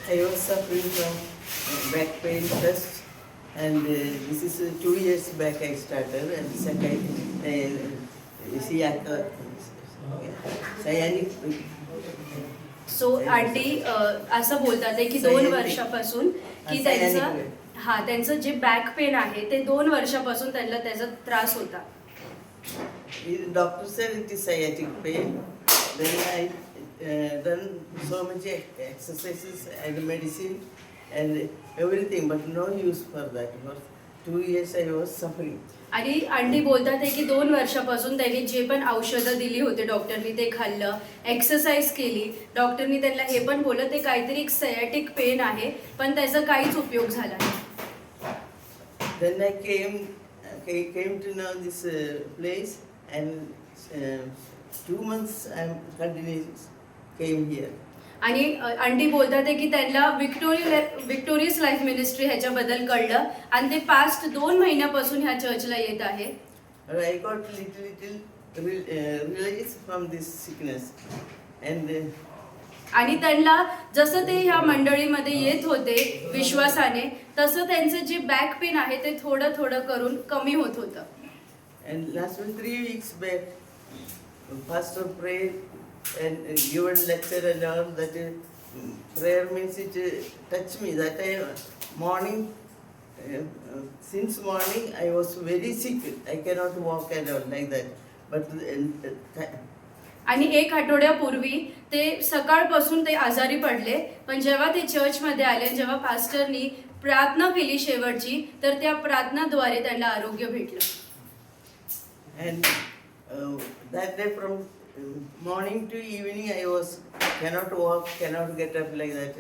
I was suffering from back pain first, and this is 2 years back I started, and second, cyanic. So aunty असं बोलतात आहे की 2 वर्षापासून की त्यांचं जे बॅक पेन आहे ते 2 वर्षापासून त्यांना त्याचा त्रास होता. Doctor said it is sciatic pain. Then I done so much exercises and medicine and everything, but no use for that. For 2 years I was suffering. आणि आंटी बोलतात आहे की 2 वर्षापासून त्यांनी जे पण औषधं दिली होते डॉक्टरनी ते खाल्लं, एक्सरसाइज केली. डॉक्टरनी त्यांना हे पण बोललं ते काहीतरी एक सयाटिक पेन आहे, पण त्याचा काहीच उपयोग झाला नाही. Then I came to know this place, and 2 months I continuous came here. आणि आंटी बोलतात आहे की त्यांना विक्टोरियस लाईफ मिनिस्ट्री ह्याच्याबद्दल कळलं आणि ते पास्ट 2 महिन्यापासून ह्या चर्चला येत आहे. I got little release from this sickness, and आणि त्यांना जसं ते ह्या मंडळीमध्ये येत होते विश्वासाने तसं त्यांचं जे बॅक पेन आहे ते थोडं थोडं करून कमी होत होतं. and last 3 weeks back, pastor prayed and given lecture and all that. Prayer means it touched me that I morning. Since morning I was very sick. I cannot walk at all like that. But आणि 1 आठवड्यापूर्वी ते सकाळपासून ते आजारी पडले, पण जेव्हा ते चर्चमध्ये आले, जेव्हा पास्टरनी प्रार्थना केली शेवटची, तर त्या प्रार्थनाद्वारे त्यांना आरोग्य भेटलं. and that day from morning to evening I was cannot walk, cannot get up like that.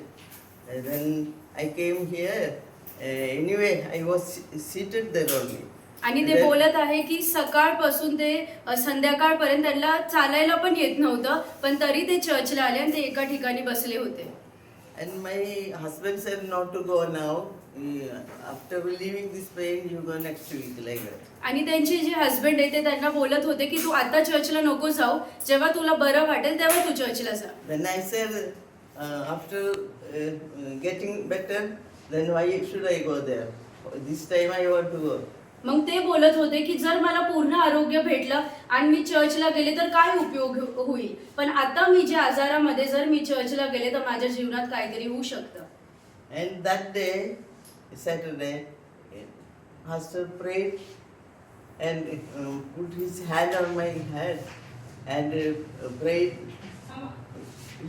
And then I came here. Anyway, I was seated there only. आणि ते बोलत आहे की सकाळपासून ते संध्याकाळपर्यंत त्यांना चालायला पण येत नव्हतं, पण तरी ते चर्चला आले आणि ते एका ठिकाणी बसले होते. And my husband said not to go now. After relieving this pain, you go next week like that. आणि त्यांचे जे हस्बंड आहे ते त्यांना बोलत होते की तू आता चर्चला नको जाऊ, जेव्हा तुला बरं वाटेल तेव्हा तू चर्चला जा. Then I said, after getting better, then why should I go there? This time I want to go. मग ते बोलत होते की जर मला पूर्ण आरोग्य भेटलं आणि मी चर्चला गेले तर काय उपयोग होईल, पण आता मी जे आजारामध्ये जर मी चर्चला गेले तर माझ्या जीवनात काहीतरी होऊ शकतं. And that day, Saturday, pastor prayed and put his hand on my head and prayed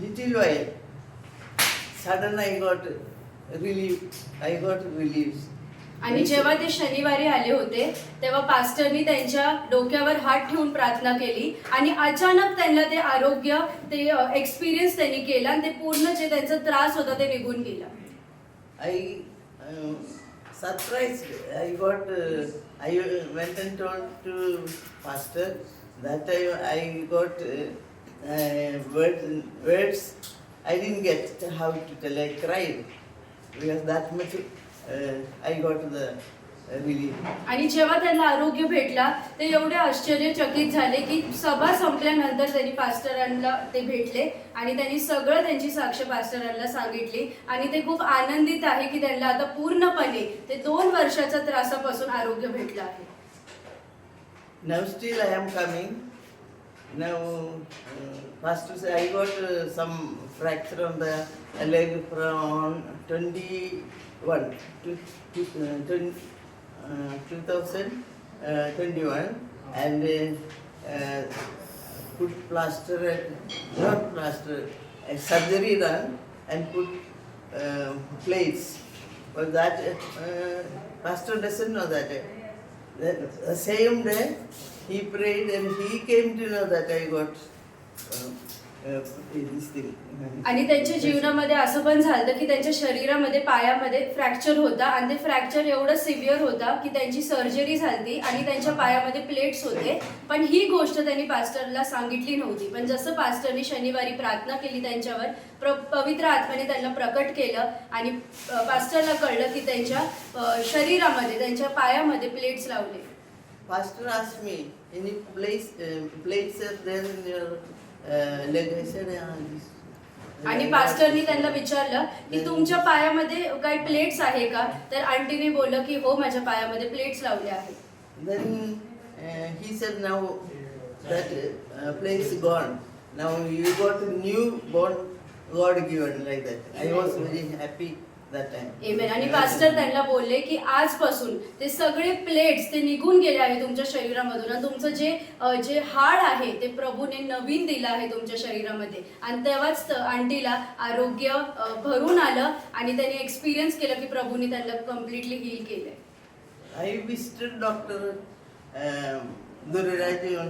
little while. Suddenly I got relief. आणि जेव्हा ते शनिवारी आले होते तेव्हा पास्टरनी त्यांच्या डोक्यावर हात ठेवून प्रार्थना केली आणि अचानक त्यांना ते आरोग्य ते एक्सपिरियन्स त्यांनी केला आणि ते पूर्ण जे त्यांचा त्रास होता ते निघून गेला. I surprised. I went and told to pastor that I got words. I didn't get how to tell. I cried because that much I got the relief. आणि जेव्हा त्यांना आरोग्य भेटला ते एवढे आश्चर्यचकित झाले की सभा संपल्यानंतर त्यांनी पास्टरांना ते भेटले आणि त्यांनी सगळं त्यांची साक्ष पास्टरांना सांगितली आणि ते खूप आनंदित आहे की त्यांना आता पूर्णपणे ते 2 वर्षाच्या त्रासापासून आरोग्य भेटलं आहे. Now still I am coming. Now pastor said I got some fracture on the leg from 2021 and put plaster, not plaster, surgery done and put plates. But that pastor doesn't know that. The same day he prayed and he came to know that I got this thing. आणि त्यांच्या जीवनामध्ये असं पण झालं की त्यांच्या शरीरामध्ये पायामध्ये फ्रॅक्चर होता आणि ते फ्रॅक्चर एवढं सिव्हिअर होता की त्यांची सर्जरी झाली आणि त्यांच्या पायामध्ये प्लेट्स होते, पण ही गोष्ट त्यांनी पास्टरला सांगितली नव्हती. पण जसं पास्टरनी शनिवारी प्रार्थना केली त्यांच्यावर पवित्र आत्म्याने त्यांना प्रकट केलं आणि पास्टरला कळलं की त्यांच्या शरीरामध्ये त्यांच्या पायामध्ये प्लेट्स लावले. Pastor asked me, any plates are there in your leg? I said, आणि पास्टरनी त्यांना विचारलं की तुमच्या पायामध्ये काही प्लेट्स आहे का? तर आंटीने बोललं की हो, माझ्या पायामध्ये प्लेट्स लावले आहेत. Then he said, now that place gone. Now you got a new born, God given like that. I was very happy that time. Amen. आणि पास्टर त्यांना बोलले की आजपासून ते सगळे प्लेट्स ते निघून गेले आहे तुमच्या शरीरामधून आणि तुमचं जे हाड आहे ते प्रभूने नवीन दिलं आहे तुमच्या शरीरामध्ये. आणि तेव्हाच आंटीला आरोग्य भरून आलं आणि त्यांनी एक्सपिरियन्स केलं की प्रभूने त्यांना कम्प्लिटली हील केलंय. I visited Dr. Durraj on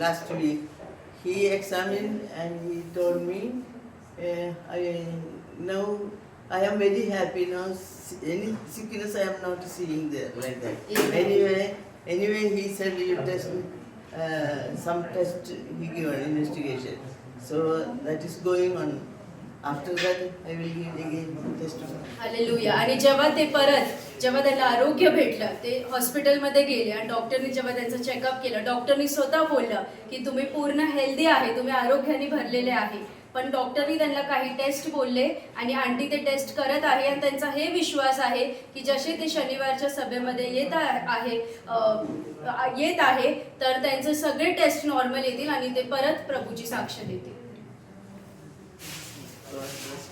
last week. He examined and he told me, now I am very happy now. Any sickness I am not seeing there like that. Anyway, he said you test some test he given investigation. So that is going on. After that, I will give again testimony. Hallelujah. आणि जेव्हा त्यांना आरोग्य भेटलं, ते हॉस्पिटलमध्ये गेले आणि डॉक्टरनी जेव्हा त्यांचं चेकअप केलं, डॉक्टरनी स्वतः बोललं की तुम्ही पूर्ण हेल्दी आहे, तुम्ही आरोग्याने भरलेले आहे. पण डॉक्टरनी त्यांना काही टेस्ट बोलले आणि आंटी ते टेस्ट करत आहे आणि त्यांचा हे विश्वास आहे की जसे ते शनिवारच्या सभेमध्ये येत आहे तर त्यांचे सगळे टेस्ट नॉर्मल येतील आणि ते परत प्रभूची साक्ष देतील. God bless.